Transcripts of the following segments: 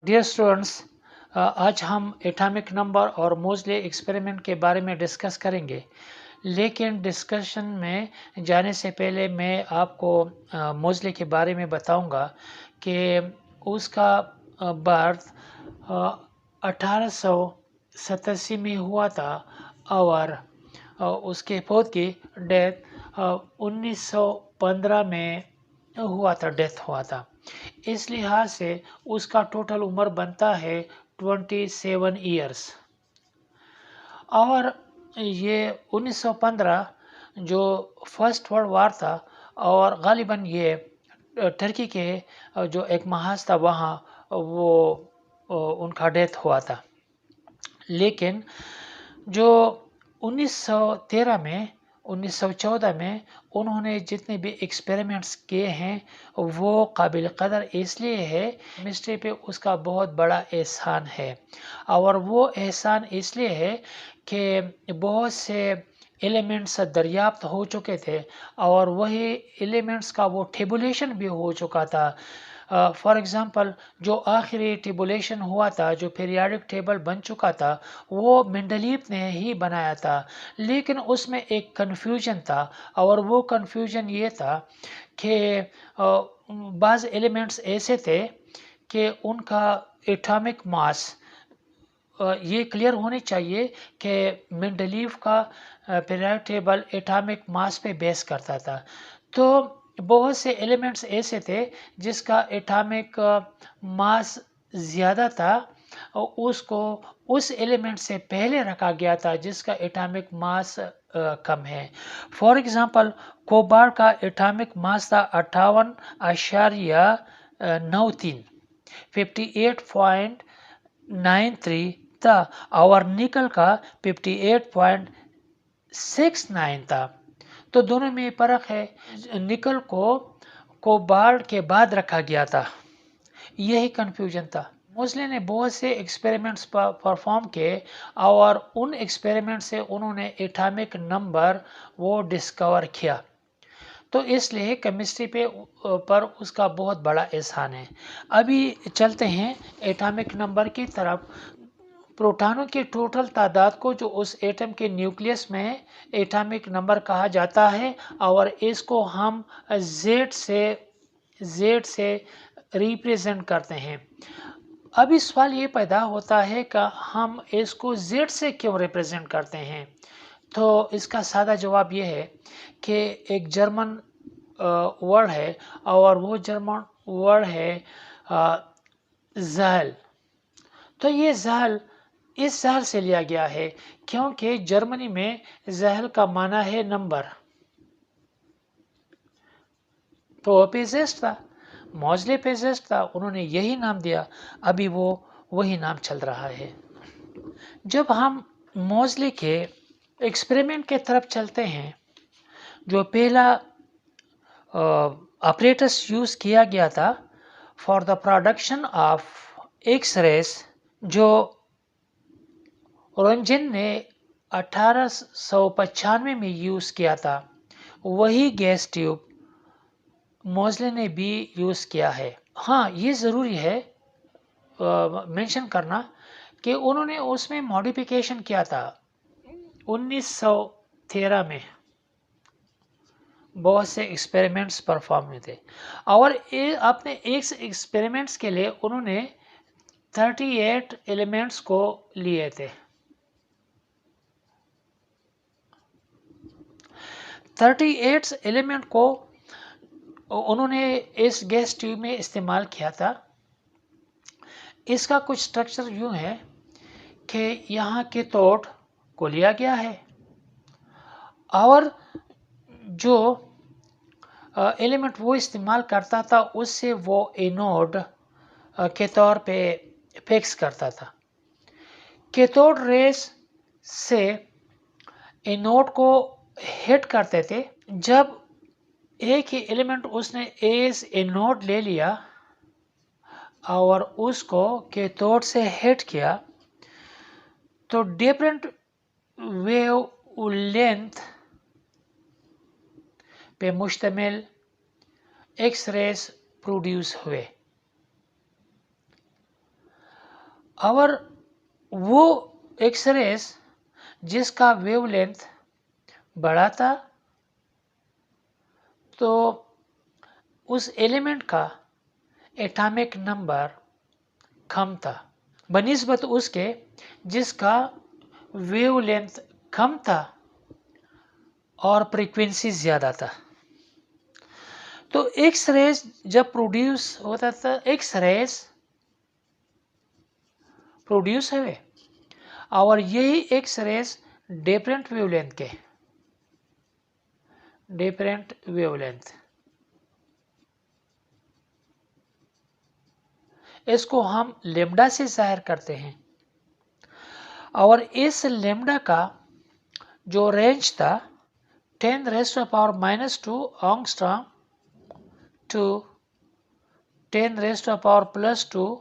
Dear students, आज हम atomic number और मोज़ले एक्सपेरिमेंट के बारे में डिस्कस करेंगे। लेकिन डिस्कशन में जाने से पहले मैं आपको मोज़ले के बारे में बताऊंगा कि उसका बर्थ 1887 में हुआ था और उसके पौध की डेथ 1915 में डेथ हुआ था। इस लिहाज से उसका टोटल उम्र बनता है 27 ईयर्स। और ये 1915 जो फर्स्ट वर्ल्ड वार था, और गालिबन ये टर्की के जो एक महाज था वहाँ वो उनका डेथ हुआ था। लेकिन जो 1913 में 1914 में उन्होंने जितने भी एक्सपेरिमेंट्स किए हैं वो काबिल कदर इसलिए है, केमिस्ट्री पे उसका बहुत बड़ा एहसान है। और वो एहसान इसलिए है कि बहुत से एलिमेंट्स दरियाफ्त हो चुके थे और वही एलिमेंट्स का वो टेबुलेशन भी हो चुका था। फॉर एग्ज़ाम्पल जो आखिरी टेबुलेशन हुआ था, जो पीरियाडिक टेबल बन चुका था, वो मेंडलीव ने ही बनाया था। लेकिन उसमें एक कन्फ्यूजन था और वो कन्फ्यूजन ये था कि बाज़ एलिमेंट्स ऐसे थे कि उनका एटॉमिक मास ये क्लियर होनी चाहिए कि मेंडलीव का पीरियोडिक टेबल एटॉमिक मास पे बेस करता था। तो बहुत से एलिमेंट्स ऐसे थे जिसका एटॉमिक मास ज़्यादा था और उसको उस एलिमेंट से पहले रखा गया था जिसका एटॉमिक मास कम है। फॉर एग्जांपल कोबाल्ट का एटॉमिक मास था 58.93 58.93 था और निकल का 58.69 था। तो दोनों में फर्क है। निकल को कोबाल्ट के बाद रखा गया था, यही कंफ्यूजन था। मोज़ले ने बहुत से एक्सपेरिमेंट्स परफॉर्म किए और उन एक्सपेरिमेंट से उन्होंने एटॉमिक नंबर वो डिस्कवर किया। तो इसलिए केमिस्ट्री पर उसका बहुत बड़ा एहसान है। अभी चलते हैं एटॉमिक नंबर की तरफ। प्रोटॉनों की टोटल तादाद को जो उस एटम के न्यूक्लियस में है, एटॉमिक नंबर कहा जाता है और इसको हम Z से रिप्रेजेंट करते हैं। अभी सवाल ये पैदा होता है कि हम इसको Z से क्यों रिप्रेजेंट करते हैं। तो इसका सादा जवाब ये है कि एक जर्मन वर्ड है और वो जर्मन वर्ड है ज़हल। तो ये ज़हल इस शहर से लिया गया है क्योंकि जर्मनी में ज़हल का माना है नंबर। तो पेजेस्ट था, मोज़ले पेजेस्ट था, उन्होंने यही नाम दिया। अभी वो वही नाम चल रहा है। जब हम मोज़ले के एक्सपेरिमेंट के तरफ चलते हैं, जो पहला ऑपरेटस यूज़ किया गया था for the production of X rays, जो रोंजन ने 1895 में यूज़ किया था, वही गैस ट्यूब मोज़ले ने भी यूज़ किया है। हाँ, ये ज़रूरी है मेंशन करना कि उन्होंने उसमें मॉडिफिकेशन किया था 1913 में। बहुत से एक्सपेरिमेंट्स परफॉर्म हुए थे और अपने एक एक्सपेरिमेंट्स के लिए उन्होंने 38 एलिमेंट्स को लिए थे। 38 एलिमेंट को उन्होंने इस गैस ट्यूब में इस्तेमाल किया था। इसका कुछ स्ट्रक्चर यूँ है कि यहाँ के कैथोड को लिया गया है और जो एलिमेंट वो इस्तेमाल करता था उससे वो एनोड के तौर पे फिक्स करता था। कैथोड रेस से एनोड को हिट करते थे। जब एक ही एलिमेंट उसने एज एनोड ले लिया और उसको कैथोड से हिट किया तो डिफरेंट वेव लेंथ पे मुश्तमिल एक्स रेस प्रोड्यूस हुए। और वो एक्स रेज जिसका वेवलेंथ बड़ा था तो उस एलिमेंट का एटॉमिक नंबर कम था बनिस्बत उसके जिसका वेवलेंथ कम था और फ्रीक्वेंसी ज़्यादा था। तो एक्स रेज जब प्रोड्यूस होता था, एक्स रेज प्रोड्यूस हुए और यही एक्स रेज डिफरेंट वेवलेंथ के, डिफरेंट वेवलेंथ, इसको हम लेम्डा से जाहिर करते हैं और इस लेम्डा का जो रेंज था 10⁻⁻² एंगस्ट्रॉम टू 10⁻²²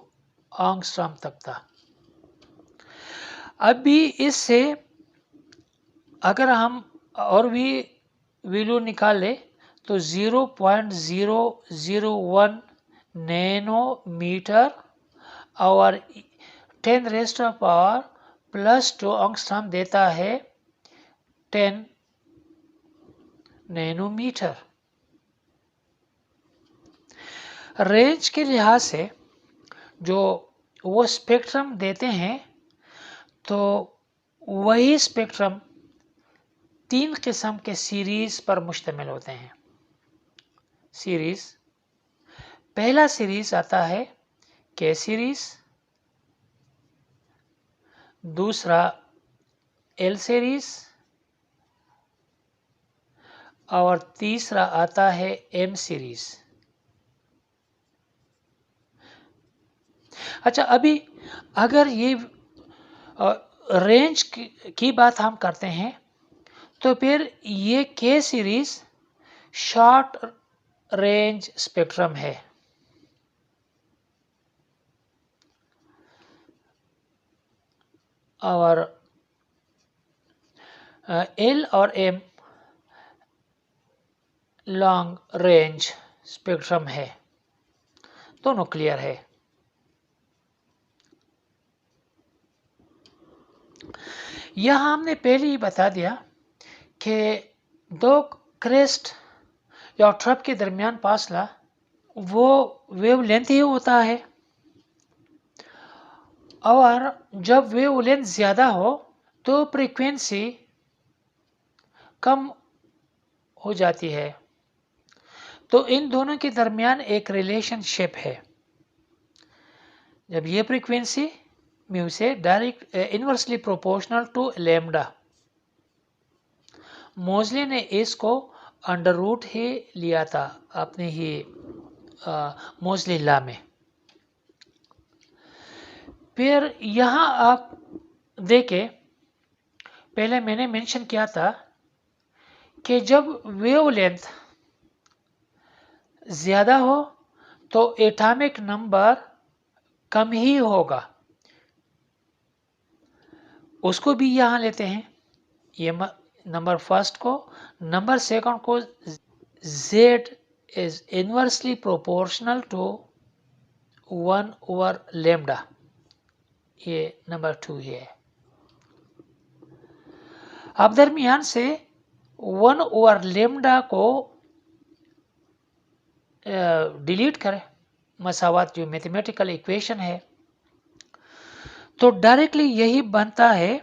एंगस्ट्रॉम तक था। अब भी इससे अगर हम और भी वैल्यू निकाले तो 0.001 नैनोमीटर और 10⁻² एंगस्ट्रॉम देता है 10 नैनोमीटर। रेंज के लिहाज से जो वो स्पेक्ट्रम देते हैं तो वही स्पेक्ट्रम 3 किस्म के सीरीज पर मुश्तमिल होते हैं। सीरीज, पहला सीरीज आता है के सीरीज, दूसरा एल सीरीज और तीसरा आता है एम सीरीज। अच्छा, अभी अगर ये रेंज की बात हम करते हैं तो फिर ये के सीरीज शॉर्ट रेंज स्पेक्ट्रम है और एल और एम लॉन्ग रेंज स्पेक्ट्रम है। दोनों क्लियर है। यह हमने पहले ही बता दिया कि दो क्रेस्ट या ट्रप के दरमियान फासला वो वेवलेंथ ही होता है और जब वेवलेंथ ज़्यादा हो तो फ्रीक्वेंसी कम हो जाती है। तो इन दोनों के दरमियान एक रिलेशनशिप है। जब ये फ्रीक्वेंसी म्यू से direct inversely proportional to lambda, Moseley ने इसको अंडर रूट ही लिया था अपने ही मोज़ले लॉ में। फिर यहाँ आप देखें, पहले मैंने मेंशन किया था कि जब वेवलेंथ ज़्यादा हो तो एटॉमिक नंबर कम ही होगा। उसको भी यहाँ लेते हैं, ये नंबर फर्स्ट को, नंबर सेकंड को z is inversely proportional to 1/λ, ये नंबर 2 है। अब दरमियान से 1/λ को डिलीट करें, मसावत जो मैथमेटिकल इक्वेशन है, तो डायरेक्टली यही बनता है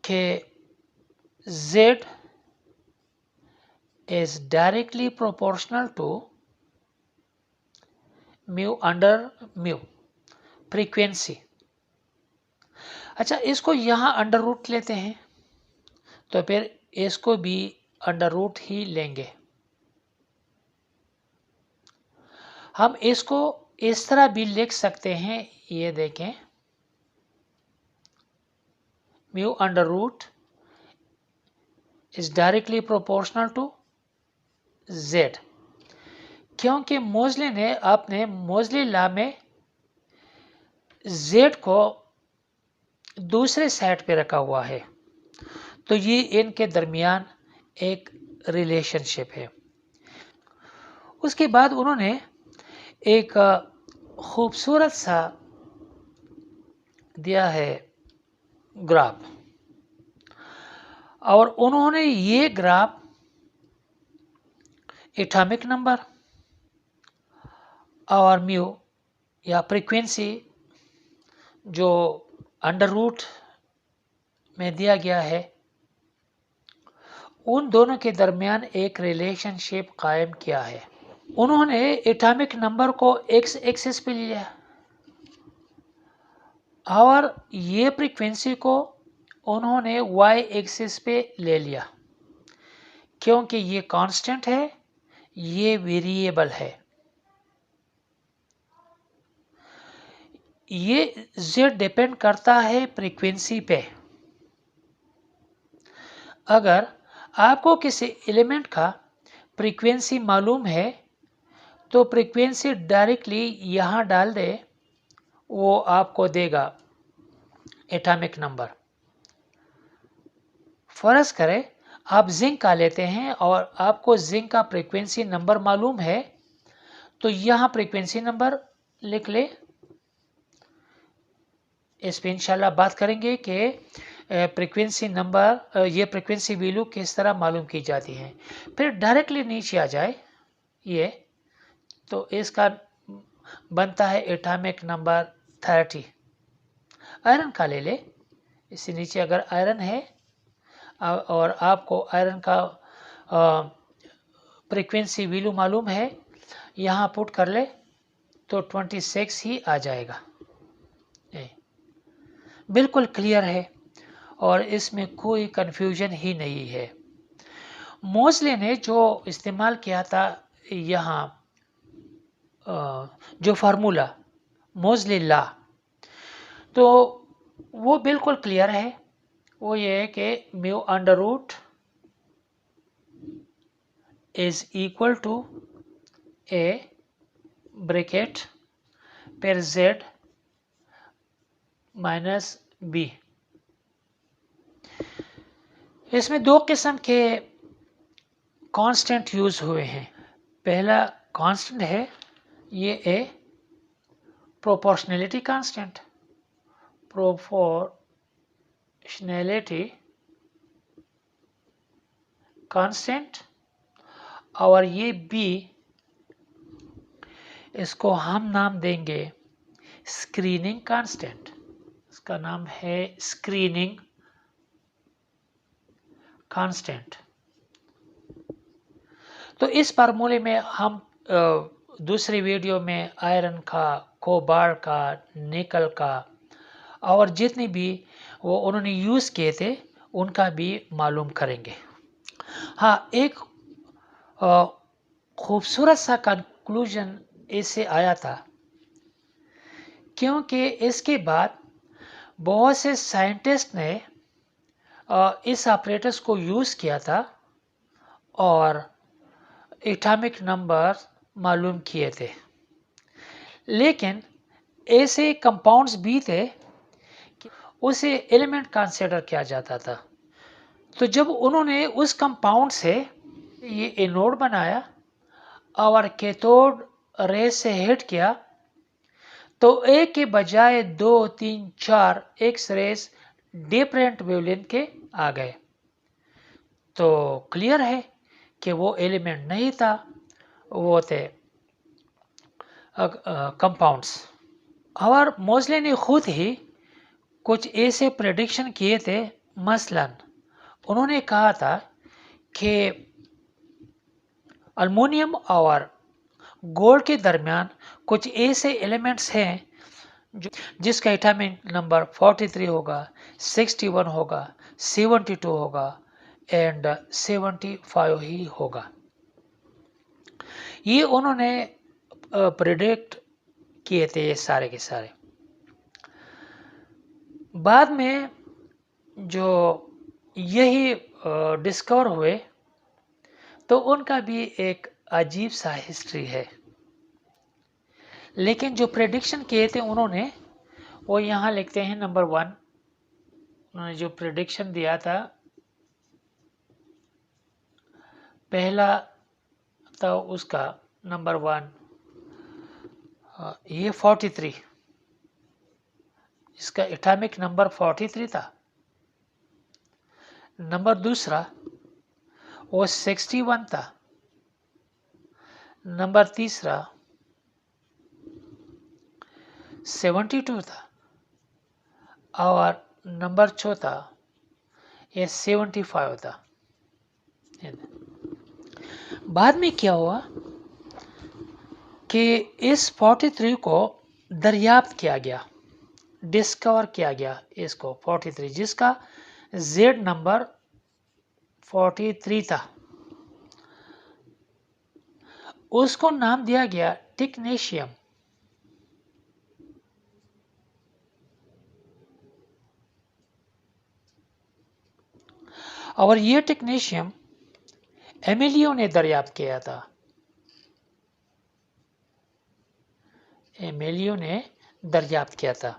कि z is directly proportional to mu under mu frequency. अच्छा, इसको यहाँ अंडर रूट लेते हैं तो फिर इसको भी अंडर रूट ही लेंगे। हम इसको इस तरह भी लिख सकते हैं, ये देखें, mu under root is directly proportional to z, क्योंकि मोज़ले ने अपने मोज़ले लॉ में z को दूसरे साइड पे रखा हुआ है, तो ये इनके दरमियान एक रिलेशनशिप है। उसके बाद उन्होंने एक खूबसूरत सा दिया है ग्राफ, और उन्होंने ये ग्राफ एटॉमिक नंबर और म्यू या फ्रीक्वेंसी जो अंडर रूट में दिया गया है, उन दोनों के दरमियान एक रिलेशनशिप कायम किया है। उन्होंने एटॉमिक नंबर को एक्स एक्सिस पे लिया और ये फ्रीक्वेंसी को उन्होंने वाई एक्सिस पे ले लिया, क्योंकि ये कांस्टेंट है, ये वेरिएबल है। ये z डिपेंड करता है फ्रीक्वेंसी पे। अगर आपको किसी एलिमेंट का फ्रीक्वेंसी मालूम है तो फ्रीक्वेंसी डायरेक्टली यहाँ डाल दे, वो आपको देगा एटॉमिक नंबर। फर्ज करें आप जिंक का लेते हैं और आपको जिंक का फ्रीक्वेंसी नंबर मालूम है, तो यहाँ फ्रीक्वेंसी नंबर लिख ले। इस पर इंशाल्लाह बात करेंगे कि फ्रीक्वेंसी नंबर, ये फ्रीक्वेंसी वैल्यू किस तरह मालूम की जाती है। फिर डायरेक्टली नीचे आ जाए ये, तो इसका बनता है एटॉमिक नंबर 30। आयरन का ले ले, इससे नीचे अगर आयरन है और आपको आयरन का फ्रीक्वेंसी वैल्यू मालूम है, यहाँ पुट कर ले तो 26 ही आ जाएगा। बिल्कुल क्लियर है और इसमें कोई कंफ्यूजन ही नहीं है। मोज़ले ने जो इस्तेमाल किया था यहाँ, जो फार्मूला मोज़ले लॉ, तो वो बिल्कुल क्लियर है। वो ये है कि mu under root is equal to a bracket पर z माइनस बी। इसमें दो किस्म के कांस्टेंट यूज हुए हैं। पहला कांस्टेंट है ये ए प्रोपोर्शनैलिटी कांस्टेंट, प्रोपोर्शनैलिटी कांस्टेंट, और ये बी, इसको हम नाम देंगे स्क्रीनिंग कांस्टेंट। इसका नाम है स्क्रीनिंग कांस्टेंट। तो इस फार्मूले में हम दूसरी वीडियो में आयरन का, कोबाल्ट का, निकल का और जितने भी वो उन्होंने यूज़ किए थे उनका भी मालूम करेंगे। हाँ, एक खूबसूरत सा कंक्लूजन इससे आया था, क्योंकि इसके बाद बहुत से साइंटिस्ट ने इस ऑपरेटर्स को यूज़ किया था और एटॉमिक नंबर मालूम किए थे। लेकिन ऐसे कंपाउंड्स भी थे कि उसे एलिमेंट कंसीडर किया जाता था। तो जब उन्होंने उस कंपाउंड से ये एनोड बनाया और कैथोड रे से हिट किया, तो एक के बजाय 2, 3, 4 एक्स रेस डिफरेंट वेवलेंथ के आ गए। तो क्लियर है कि वो एलिमेंट नहीं था, वो थे कंपाउंड्स। और मोज़ले ने खुद ही कुछ ऐसे प्रेडिक्शन किए थे। मसलन उन्होंने कहा था कि अल्युमिनियम और गोल्ड के दरमियान कुछ ऐसे एलिमेंट्स हैं जिसका एटॉमिक नंबर 43 होगा, 61 होगा, 72 होगा एंड 75 ही होगा। ये उन्होंने प्रेडिक्ट किए थे, ये सारे के सारे। बाद में जो यही डिस्कवर हुए, तो उनका भी एक अजीब सा हिस्ट्री है। लेकिन जो प्रेडिक्शन किए थे उन्होंने, वो यहाँ लिखते हैं। नंबर 1, उन्होंने जो प्रेडिक्शन दिया था, पहला था उसका नंबर 1, ये 43, اس کا اٹامک نمبر 43 تھا. نمبر دوسرا وہ 61 تھا. نمبر تیسرا 72 تھا. اور نمبر چوتھا یہ 75 تھا. بعد میں کیا ہوا کہ اس 43 کو دریافت کیا گیا، ڈسکور کیا گیا اس کو 43، جس کا زیڈ نمبر 43 تھا. اس کو نام دیا گیا ٹیکنیشیم. اور یہ ٹیکنیشیم ایمیلیو نے دریافت کیا تھا. ایمیلیو نے دریافت کیا تھا.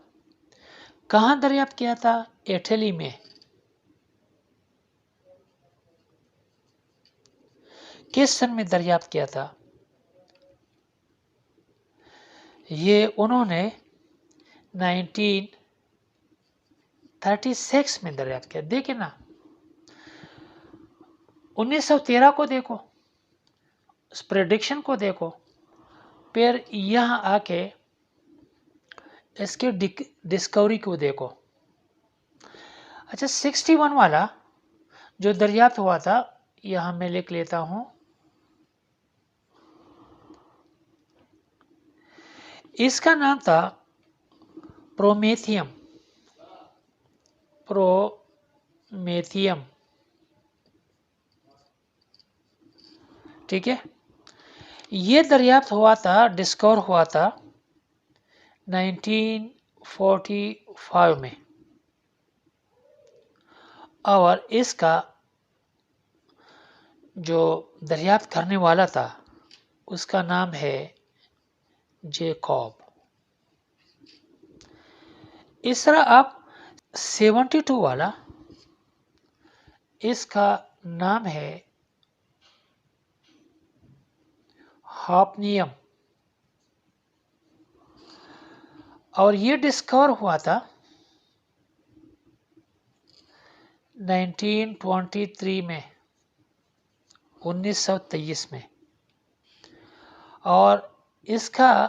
کہاں دریافت کیا تھا؟ اٹلی میں. کس سن میں دریافت کیا تھا؟ یہ انہوں نے 1936 میں دریافت کیا. دیکھیں نا، 1913 کو دیکھو، اس پریڈکشن کو دیکھو، پھر یہاں آ کے اس کے ڈسکوری کو دیکھو. اچھا 61 والا جو دریافت ہوا تھا، یہاں میں لکھ لیتا ہوں. اس کا نام تھا پرومیتھیم. پرومیتھیم، ٹھیک ہے. یہ دریافت ہوا تھا، ڈسکور ہوا تھا 1945 میں. اور اس کا جو دریافت کرنے والا تھا اس کا نام ہے جیکوب. اس طرح آپ 72 والا، اس کا نام ہے ہاپنیم. اور یہ ڈسکور ہوا تھا 1923 میں، 1923 میں. اور اس کا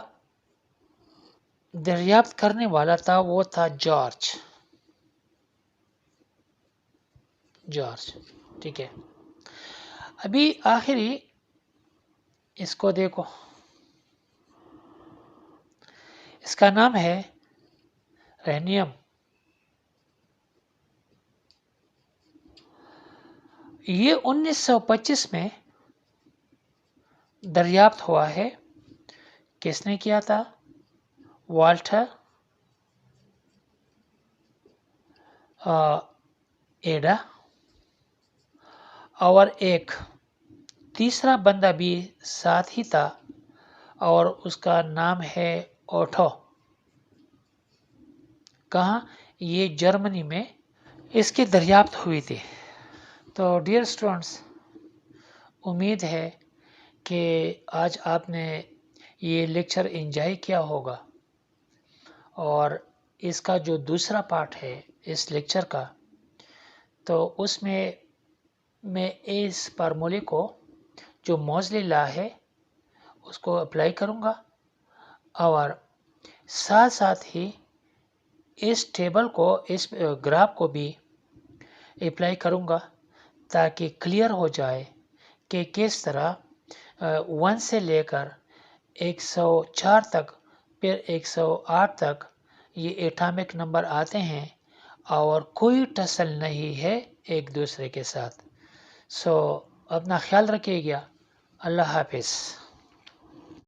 دریافت کرنے والا تھا، وہ تھا جارج. ٹھیک ہے. ابھی آخری اس کو دیکھو، اس کا نام ہے رہنیم. یہ 1925 میں دریافت ہوا ہے. کس نے کیا تھا؟ والٹر ایڈا. اور ایک تیسرا بندہ بھی ساتھ ہی تھا، اور اس کا نام ہے اوٹو. کہاں؟ یہ جرمنی میں اس کی دریافت ہوئی تھی. تو ڈیئر اسٹوڈنٹس، امید ہے کہ آج آپ نے یہ لیکچر انجوائے کیا ہوگا. اور اس کا جو دوسرا پارٹ ہے اس لیکچر کا، تو اس میں اس فارمولے کو جو موزلی لا ہے اس کو اپلائی کروں گا، اور ساتھ ساتھ ہی اس ٹیبل کو، اس گراف کو بھی اپلائی کروں گا، تاکہ کلیئر ہو جائے کہ کس طرح 1 سے لے کر 104 تک، پھر 108 تک یہ ایٹامک نمبر آتے ہیں، اور کوئی ٹسل نہیں ہے ایک دوسرے کے ساتھ. اپنا خیال رکھیے گا. اللہ حافظ.